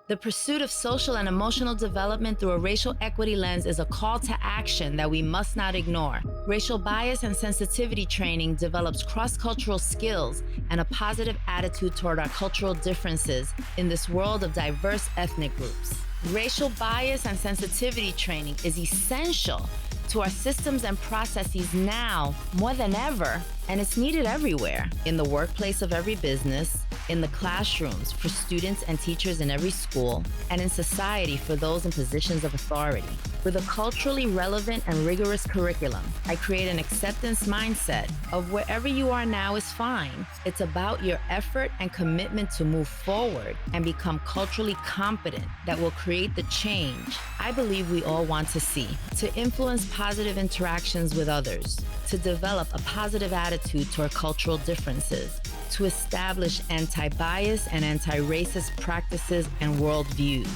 The pursuit of social and emotional development through a racial equity lens is a call to action that we must not ignore. Racial bias and sensitivity training develops cross-cultural skills and a positive attitude toward our cultural differences in this world of diverse ethnic groups. Racial bias and sensitivity training is essential to our systems and processes now more than ever, and it's needed everywhere, in the workplace of every business, in the classrooms for students and teachers in every school, and in society for those in positions of authority. With a culturally relevant and rigorous curriculum, I create an acceptance mindset of wherever you are now is fine. It's about your effort and commitment to move forward and become culturally competent that will create the change I believe we all want to see, to influence positive interactions with others, to develop a positive attitude toward cultural differences, to establish anti-bias and anti-racist practices and worldviews,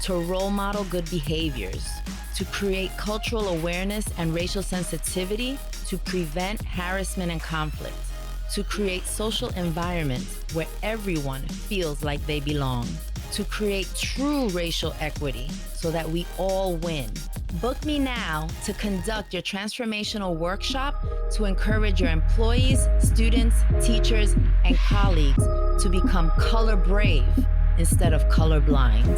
to role model good behaviors, to create cultural awareness and racial sensitivity to prevent harassment and conflict, to create social environments where everyone feels like they belong, to create true racial equity so that we all win. Book me now to conduct your transformational workshop to encourage your employees, students, teachers, and colleagues to become color brave instead of color blind.